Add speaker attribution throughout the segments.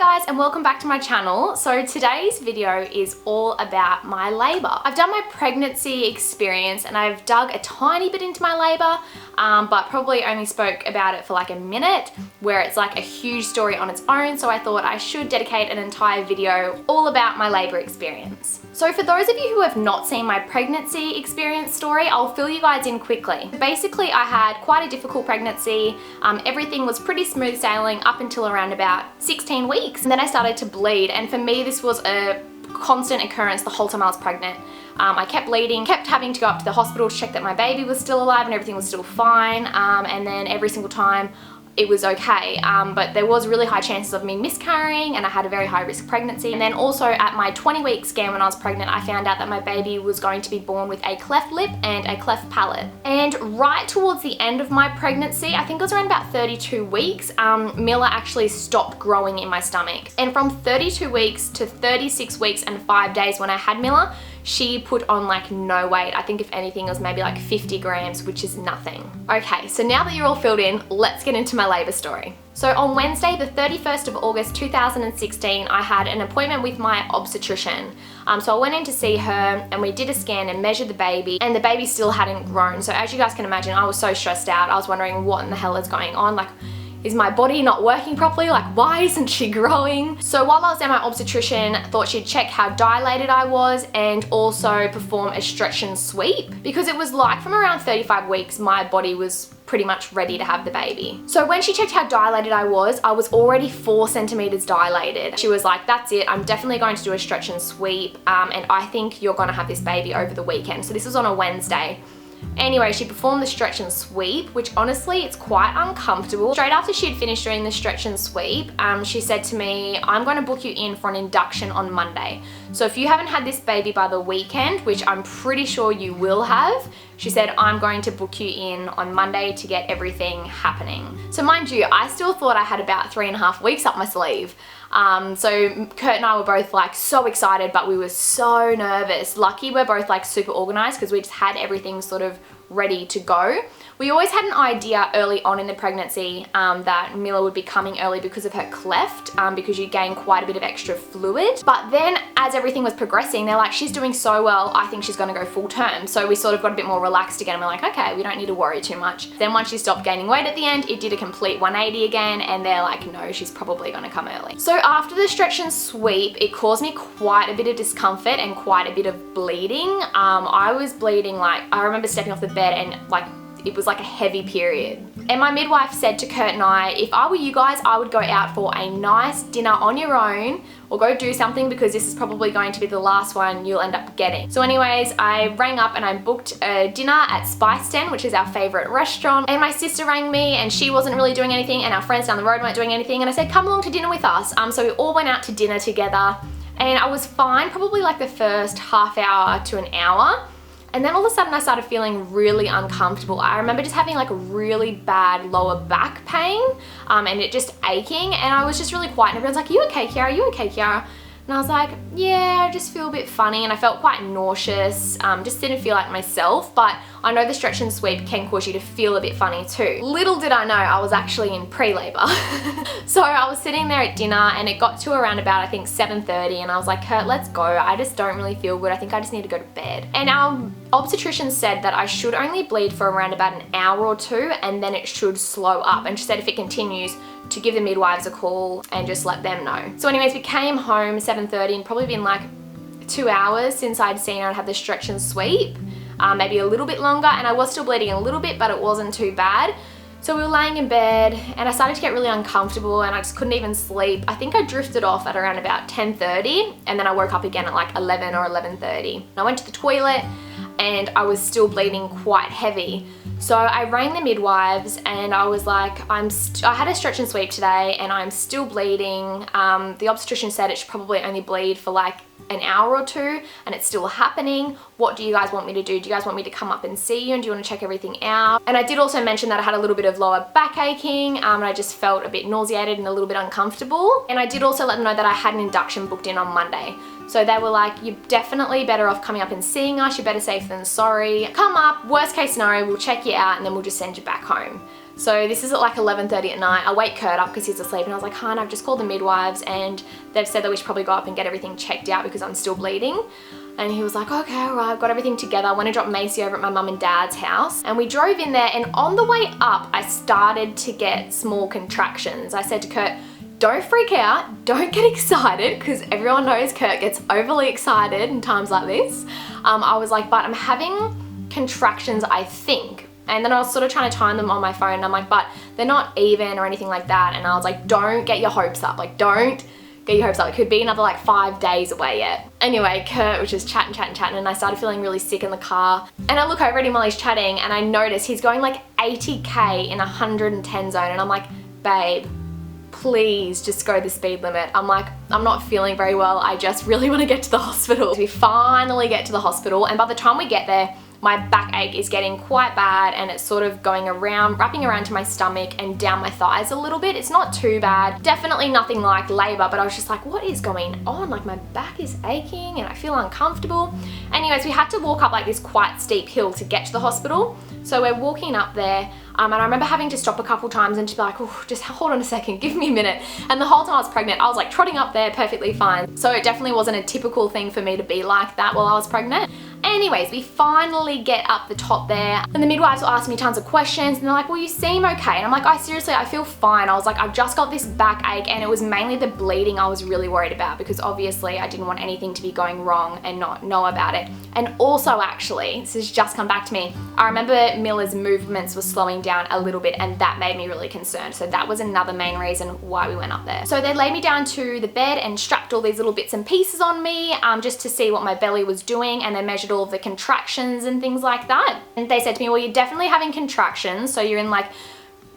Speaker 1: guys, and welcome back to my channel. So today's video is all about my labor. I've done my pregnancy experience and I've dug a tiny bit into my labor, but probably only spoke about it for like a minute, where it's like a huge story on its own. So I thought I should dedicate an entire video all about my labor experience. So for those of you who have not seen my pregnancy experience story, I'll fill you guys in quickly. Basically, I had quite a difficult pregnancy. Everything was pretty smooth sailing up until around about 16 weeks. And then I started to bleed. And for me, this was a constant occurrence the whole time I was pregnant. I kept bleeding, kept having to go up to the hospital to check that my baby was still alive and everything was still fine. And then every single time, it was okay, but there was really high chances of me miscarrying, and I had a very high risk pregnancy. And then also at my 20-week scan when I was pregnant, I found out that my baby was going to be born with a cleft lip and a cleft palate. And right towards the end of my pregnancy, I think it was around about 32 weeks, Mila actually stopped growing in my stomach. And from 32 weeks to 36 weeks and 5 days when I had Mila, she put on like no weight. I think if anything it was maybe like 50 grams, which is nothing. Okay, so now that you're all filled in, let's get into my labor story. So on Wednesday, the 31st of August 2016, I had an appointment with my obstetrician. So I went in to see her and we did a scan and measured the baby, and the baby still hadn't grown. So as you guys can imagine, I was so stressed out. I was wondering what in the hell is going on. Like, is my body not working properly? Like, why isn't she growing? So while I was there, my obstetrician thought she'd check how dilated I was and also perform a stretch and sweep, because it was like from around 35 weeks, my body was pretty much ready to have the baby. So when she checked how dilated I was already 4 centimeters dilated. She was like, that's it, I'm definitely going to do a stretch and sweep, and I think you're gonna have this baby over the weekend. So this was on a Wednesday. Anyway, she performed the stretch and sweep, which honestly, it's quite uncomfortable. Straight after she'd finished doing the stretch and sweep, she said to me, I'm going to book you in for an induction on Monday. So if you haven't had this baby by the weekend, which I'm pretty sure you will have, she said, I'm going to book you in on Monday to get everything happening. So mind you, I still thought I had about 3.5 weeks up my sleeve. So Kurt and I were both like so excited, but we were so nervous. Lucky we're both like super organized because we just had everything sort of ready to go. We always had an idea early on in the pregnancy that Mila would be coming early because of her cleft, because you gain quite a bit of extra fluid. But then as everything was progressing, they're like, she's doing so well, I think she's gonna go full term. So we sort of got a bit more relaxed again. And we're like, okay, we don't need to worry too much. Then once she stopped gaining weight at the end, it did a complete 180 again, and they're like, no, she's probably gonna come early. So after the stretch and sweep, it caused me quite a bit of discomfort and quite a bit of bleeding. I was bleeding, like, I remember stepping off the bed and like, it was like a heavy period. And my midwife said to Kurt and I, if I were you guys, I would go out for a nice dinner on your own or go do something, because this is probably going to be the last one you'll end up getting. So anyways, I rang up and I booked a dinner at Spice Den, which is our favorite restaurant. And my sister rang me and she wasn't really doing anything, and our friends down the road weren't doing anything. And I said, come along to dinner with us. So we all went out to dinner together, and I was fine, probably like the first half hour to an hour. And then all of a sudden I started feeling really uncomfortable. I remember just having like a really bad lower back pain, and it just aching, and I was just really quiet, and everyone's like, you okay, Kiara? You okay, Kiara? And I was like, yeah, I just feel a bit funny, and I felt quite nauseous, just didn't feel like myself. But I know the stretch and sweep can cause you to feel a bit funny too. Little did I know I was actually in pre-labor. So I was sitting there at dinner and it got to around about, I think 7:30, and I was like, Kurt, let's go. I just don't really feel good. I think I just need to go to bed. And our obstetrician said that I should only bleed for around about an hour or 2, and then it should slow up. And she said if it continues, to give the midwives a call and just let them know. So anyways, we came home 7:30, and probably been like 2 hours since I'd seen her and have the stretch and sweep, maybe a little bit longer, and I was still bleeding a little bit, but it wasn't too bad. So we were laying in bed and I started to get really uncomfortable and I just couldn't even sleep. I think I drifted off at around about 10:30, and then I woke up again at like 11 or 11:30. I went to the toilet and I was still bleeding quite heavy. So I rang the midwives and I was like, I had a stretch and sweep today and I'm still bleeding. The obstetrician said it should probably only bleed for like an hour or 2 and it's still happening. What do you guys want me to do? Do you guys want me to come up and see you, and do you want to check everything out? And I did also mention that I had a little bit of lower back aching, and I just felt a bit nauseated and a little bit uncomfortable. And I did also let them know that I had an induction booked in on Monday. So they were like, you're definitely better off coming up and seeing us. You're better safe than sorry. Come up, worst case scenario, we'll check you out and then we'll just send you back home. So this is at like 11:30 at night. I wake Kurt up because he's asleep and I was like, "Hun, I've just called the midwives and they've said that we should probably go up and get everything checked out because I'm still bleeding." And he was like, "Okay, all right, I've got everything together." I went and dropped Macy over at my mum and dad's house and we drove in there, and on the way up, I started to get small contractions. I said to Kurt, "Don't freak out, don't get excited," because everyone knows Kurt gets overly excited in times like this. I was like, "But I'm having contractions, I think." And then I was sort of trying to time them on my phone and I'm like, "But they're not even or anything like that." And I was like, "Don't get your hopes up, like don't get your hopes up. It could be another like 5 days away yet." Anyway, Kurt was just chatting and I started feeling really sick in the car. And I look over at him while he's chatting and I notice he's going like 80k in 110 zone and I'm like, "Babe, please just go the speed limit." I'm like, "I'm not feeling very well. I just really want to get to the hospital." We finally get to the hospital and by the time we get there, my backache is getting quite bad and it's sort of going around, wrapping around to my stomach and down my thighs a little bit. It's not too bad. Definitely nothing like labor, but I was just like, what is going on? Like my back is aching and I feel uncomfortable. Anyways, we had to walk up like this quite steep hill to get to the hospital. So we're walking up there and I remember having to stop a couple times and to be like, "Oh, just hold on a second, give me a minute." And the whole time I was pregnant, I was like trotting up there perfectly fine. So it definitely wasn't a typical thing for me to be like that while I was pregnant. Anyways, we finally get up the top there and the midwives will ask me tons of questions and they're like, "Well, you seem okay." And I'm like, I feel fine. I was like, "I've just got this backache," and it was mainly the bleeding I was really worried about because obviously I didn't want anything to be going wrong and not know about it. And also actually, this has just come back to me, I remember Miller's movements were slowing down a little bit and that made me really concerned. So that was another main reason why we went up there. So they laid me down to the bed and strapped all these little bits and pieces on me just to see what my belly was doing, and they measured all of the contractions and things like that. And they said to me, "Well, you're definitely having contractions, so you're in like,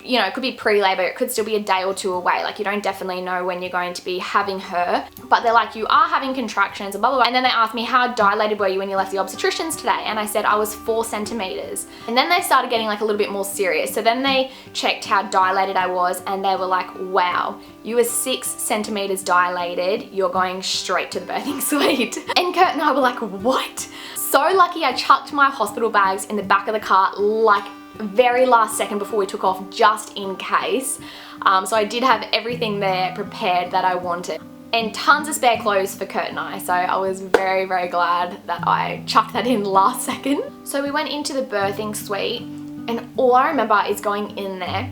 Speaker 1: you know, it could be pre-labor, it could still be a day or two away, like you don't definitely know when you're going to be having her, but they're like, you are having contractions and blah blah blah." And then they asked me, "How dilated were you when you left the obstetricians today?" And I said I was 4 centimeters. And then they started getting like a little bit more serious. So then they checked how dilated I was and they were like, "Wow, you were 6 centimeters dilated, you're going straight to the birthing suite." And Kurt and I were like, "What?" So lucky I chucked my hospital bags in the back of the car like very last second before we took off, just in case. So I did have everything there prepared that I wanted and tons of spare clothes for Kurt and I. So I was very, very glad that I chucked that in last second. So we went into the birthing suite and all I remember is going in there.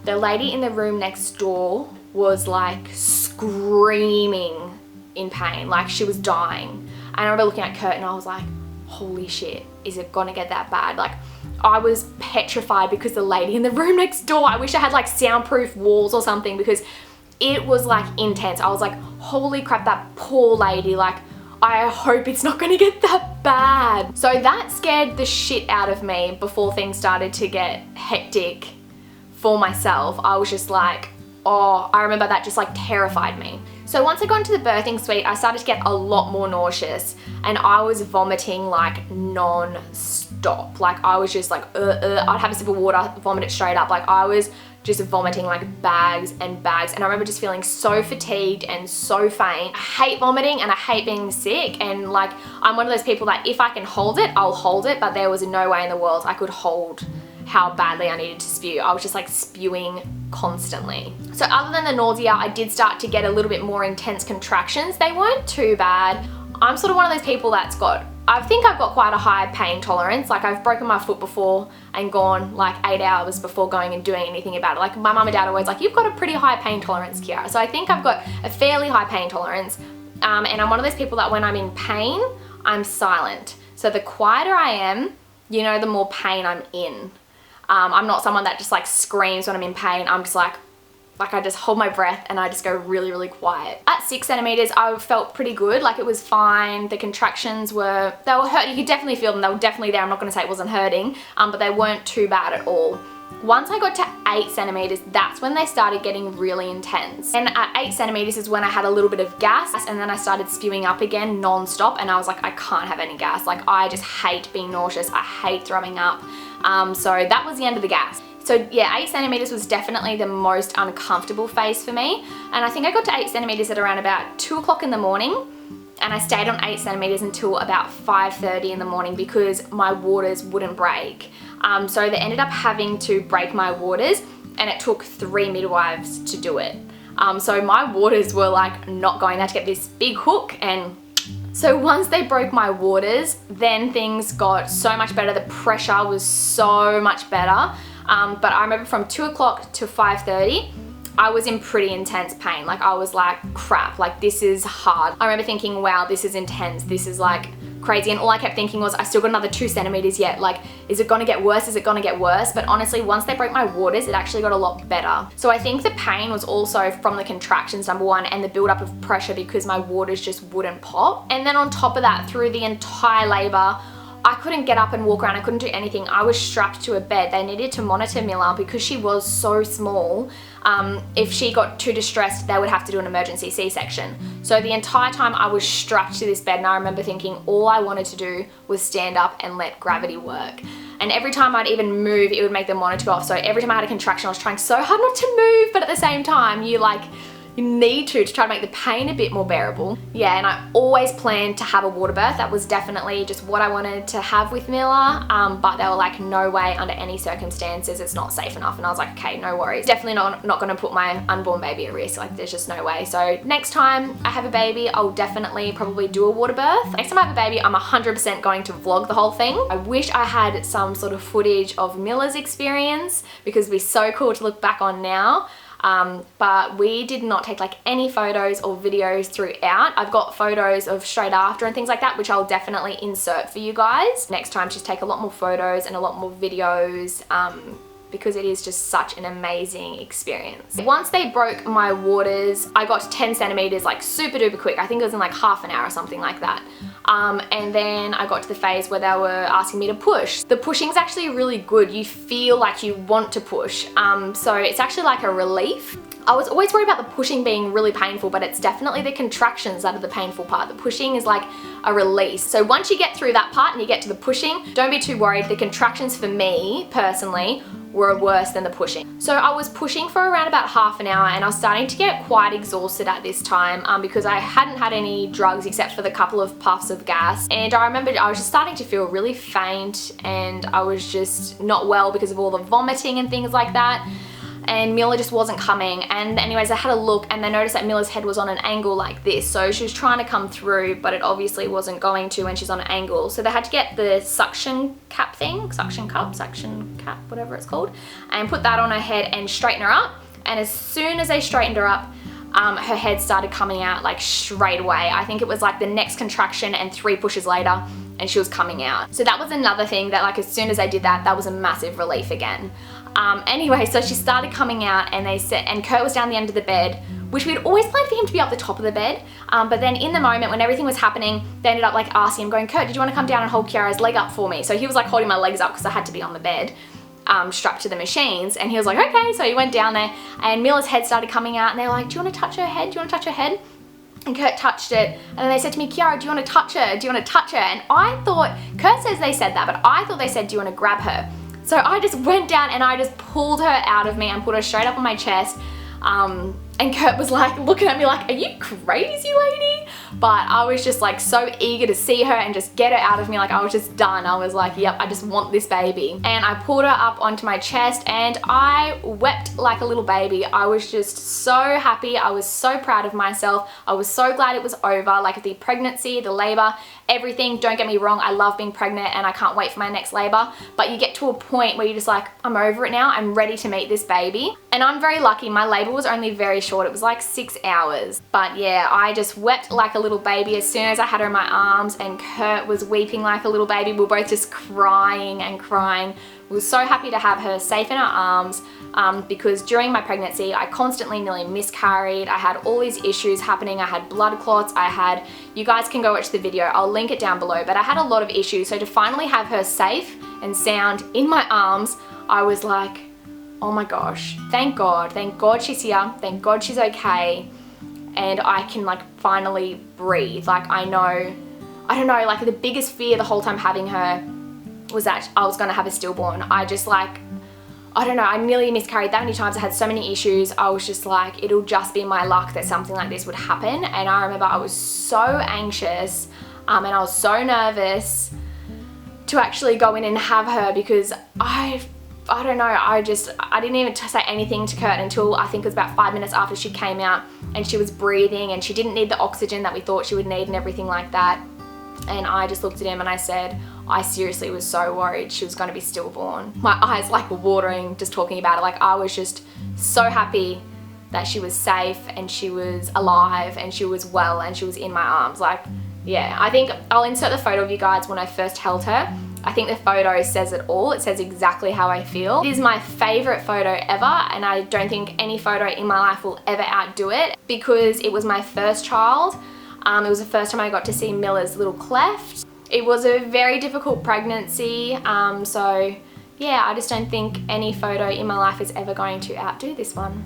Speaker 1: The lady in the room next door was like screaming in pain, like she was dying. And I remember looking at Kurt and I was like, "Holy shit, is it gonna get that bad?" Like I was petrified because the lady in the room next door, I wish I had like soundproof walls or something because it was like intense. I was like, holy crap, that poor lady, like I hope it's not gonna get that bad. So that scared the shit out of me before things started to get hectic for myself. I was just like, oh, I remember that just like terrified me. So once I got into the birthing suite, I started to get a lot more nauseous and I was vomiting like non-stop. Like I was just like, I'd have a sip of water, vomit it straight up. Like I was just vomiting like bags and bags. And I remember just feeling so fatigued and so faint. I hate vomiting and I hate being sick. And like, I'm one of those people that if I can hold it, I'll hold it. But there was no way in the world I could hold how badly I needed to spew. I was just like spewing constantly. So other than the nausea, I did start to get a little bit more intense contractions. They weren't too bad. I'm sort of one of those people that's I think I've got quite a high pain tolerance. Like I've broken my foot before and gone like 8 hours before going and doing anything about it. Like my mum and dad are always like, "You've got a pretty high pain tolerance, Kiara." So I think I've got a fairly high pain tolerance. And I'm one of those people that when I'm in pain, I'm silent. So the quieter I am, you know, the more pain I'm in. I'm not someone that just like screams when I'm in pain. I'm just like I just hold my breath and I just go really, really quiet. At 6 centimeters, I felt pretty good. Like it was fine. The contractions they were hurt. You could definitely feel them. They were definitely there. I'm not going to say it wasn't hurting, but they weren't too bad at all. Once I got to 8 centimeters, that's when they started getting really intense. And at 8 centimeters is when I had a little bit of gas and then I started spewing up again non-stop and I was like, I can't have any gas. Like I just hate being nauseous. I hate throwing up. So that was the end of the gas. So yeah, 8 centimeters was definitely the most uncomfortable phase for me. And I think I got to 8 centimeters at around about 2 o'clock in the morning. And I stayed on 8 centimeters until about 5:30 in the morning because my waters wouldn't break. So they ended up having to break my waters and it took 3 midwives to do it. So my waters were like not going. I had to get this big hook, and so once they broke my waters, then things got so much better. The pressure was so much better. But I remember from 2 o'clock to 5:30, I was in pretty intense pain. Like I was like, crap, like this is hard. I remember thinking, wow, this is intense. This is like crazy. And all I kept thinking was, I still got another 2 centimeters yet. Like, is it gonna get worse? Is it gonna get worse? But honestly, once they broke my waters, it actually got a lot better. So I think the pain was also from the contractions, number one, and the buildup of pressure because my waters just wouldn't pop. And then on top of that, through the entire labor, I couldn't get up and walk around. I couldn't do anything. I was strapped to a bed. They needed to monitor Mila because she was so small. If she got too distressed, they would have to do an emergency C-section. So the entire time I was strapped to this bed, and I remember thinking all I wanted to do was stand up and let gravity work. And every time I'd even move, it would make the monitor go off. So every time I had a contraction, I was trying so hard not to move, but at the same time, you need to try to make the pain a bit more bearable. Yeah, and I always planned to have a water birth. That was definitely just what I wanted to have with Mila, but they were like, no way, under any circumstances, it's not safe enough. And I was like, okay, no worries. Definitely not gonna put my unborn baby at risk. Like, there's just no way. So next time I have a baby, I'll definitely probably do a water birth. Next time I have a baby, I'm 100% going to vlog the whole thing. I wish I had some sort of footage of Mila's experience because it'd be so cool to look back on now. But we did not take like any photos or videos throughout. I've got photos of straight after and things like that, which I'll definitely insert for you guys. Next time, just take a lot more photos and a lot more videos, because it is just such an amazing experience. Once they broke my waters, I got to 10 centimeters like super duper quick. I think it was in like half an hour or something like that. And then I got to the phase where they were asking me to push. The pushing's actually really good. You feel like you want to push. So it's actually like a relief. I was always worried about the pushing being really painful, but it's definitely the contractions that are the painful part. The pushing is like a release. So once you get through that part and you get to the pushing, don't be too worried. The contractions for me personally were worse than the pushing. So I was pushing for around about half an hour, and I was starting to get quite exhausted at this time because I hadn't had any drugs except for the couple of puffs of gas. And I remember I was just starting to feel really faint, and I was just not well because of all the vomiting and things like that. And Mila just wasn't coming. And anyways, I had a look and I noticed that Mila's head was on an angle like this. So she was trying to come through, but it obviously wasn't going to when she's on an angle. So they had to get the suction cap thing, suction cap, whatever it's called, and put that on her head and straighten her up. And as soon as they straightened her up, her head started coming out like straight away. I think it was like the next contraction and 3 pushes later, and she was coming out. So that was another thing that, like, as soon as I did that, that was a massive relief again. Anyway, so she started coming out, and they said, and Kurt was down the end of the bed, which we'd always planned for him to be up the top of the bed. But then in the moment when everything was happening, they ended up like asking him, going, Kurt, did you want to come down and hold Kiara's leg up for me? So he was like holding my legs up because I had to be on the bed, strapped to the machines. And he was like, okay. So he went down there, and Mila's head started coming out, and they were like, do you want to touch her head? Do you want to touch her head? And Kurt touched it, and then they said to me, Kiara, do you want to touch her? Do you want to touch her? And I thought, Kurt says they said that, but I thought they said, do you want to grab her? So I just went down and I just pulled her out of me and put her straight up on my chest. And Kurt was like looking at me like, are you crazy, lady? But I was just like so eager to see her and just get her out of me. Like, I was just done. I was like, yep, I just want this baby. And I pulled her up onto my chest and I wept like a little baby. I was just so happy. I was so proud of myself. I was so glad it was over. Like, the pregnancy, the labor, everything. Don't get me wrong, I love being pregnant and I can't wait for my next labor. But you get to a point where you're just like, I'm over it now. I'm ready to meet this baby. And I'm very lucky. My labor was only very short. It was like 6 hours. But yeah, I just wept like a little baby as soon as I had her in my arms, and Kurt was weeping like a little baby. We were both just crying and crying. We were so happy to have her safe in our arms, because during my pregnancy, I constantly nearly miscarried. I had all these issues happening. I had blood clots. You guys can go watch the video. I'll link it down below, but I had a lot of issues. So to finally have her safe and sound in my arms, I was like, oh my gosh, thank God she's here. Thank God she's okay. And I can like finally breathe. Like, I don't know, like the biggest fear the whole time having her was that I was gonna have a stillborn. I don't know, I nearly miscarried that many times. I had so many issues. I was just like, it'll just be my luck that something like this would happen. And I remember I was so anxious, and I was so nervous to actually go in and have her, because I I don't know, I didn't even say anything to Kurt until I think it was about 5 minutes after she came out, and she was breathing and she didn't need the oxygen that we thought she would need and everything like that. And I just looked at him and I said, I seriously was so worried she was going to be stillborn. My eyes like were watering just talking about it. Like, I was just so happy that she was safe and she was alive and she was well and she was in my arms. Like, yeah, I think I'll insert the photo of you guys when I first held her. I think the photo says it all. It says exactly how I feel. It is my favorite photo ever, and I don't think any photo in my life will ever outdo it, because it was my first child. It was the first time I got to see Milla's little Cleft. It was a very difficult pregnancy, so yeah, I just don't think any photo in my life is ever going to outdo this one.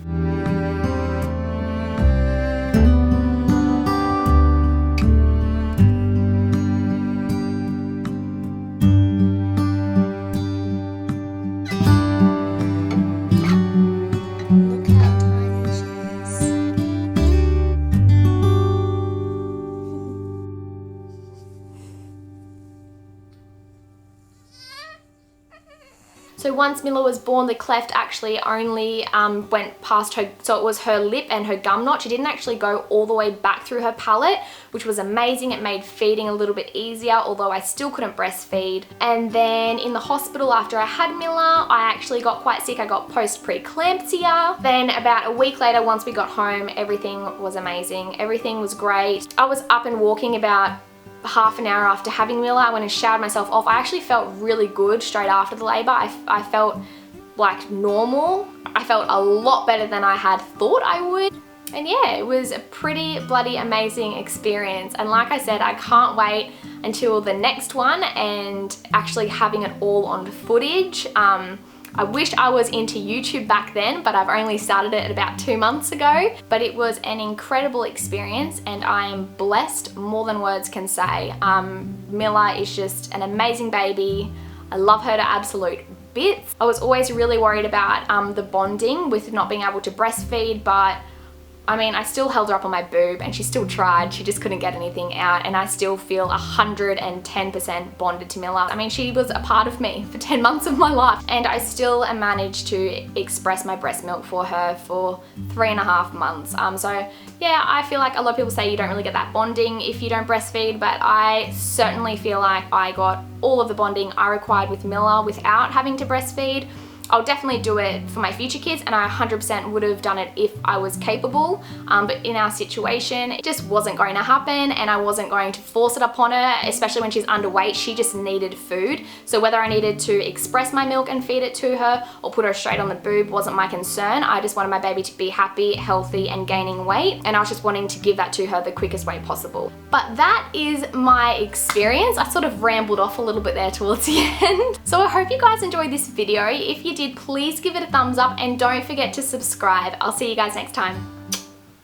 Speaker 1: So once Milla was born, the Cleft actually only went past her, so it was her lip and her gum notch. It didn't actually go all the way back through her palate, which was amazing. It made feeding a little bit easier, although I still couldn't breastfeed. And then in the hospital after I had Milla, I actually got quite sick. I got post-preeclampsia. Then about a week later, once we got home, everything was amazing. Everything was great. I was up and walking about half an hour after having Milla. I went and showered myself off. I actually felt really good straight after the labor. I felt like normal. I felt a lot better than I had thought I would. And yeah, it was a pretty bloody amazing experience. And like I said, I can't wait until the next one and actually having it all on footage. I wish I was into YouTube back then, but I've only started it about 2 months ago. But it was an incredible experience and I am blessed more than words can say. Milla is just an amazing baby. I love her to absolute bits. I was always really worried about the bonding with not being able to breastfeed, but I mean, I still held her up on my boob and she still tried. She just couldn't get anything out, and I still feel 110% bonded to Milla. I mean, she was a part of me for 10 months of my life, and I still managed to express my breast milk for her for 3.5 months. So yeah, I feel like a lot of people say you don't really get that bonding if you don't breastfeed, but I certainly feel like I got all of the bonding I required with Milla without having to breastfeed. I'll definitely do it for my future kids, and I 100% would have done it if I was capable, but in our situation it just wasn't going to happen, and I wasn't going to force it upon her, especially when she's underweight. She just needed food, so whether I needed to express my milk and feed it to her or put her straight on the boob wasn't my concern. I just wanted my baby to be happy, healthy and gaining weight, and I was just wanting to give that to her the quickest way possible. But that is my experience. I sort of rambled off a little bit there towards the end. So I hope you guys enjoyed this video. If you did, please give it a thumbs up and don't forget to subscribe. I'll see you guys next time.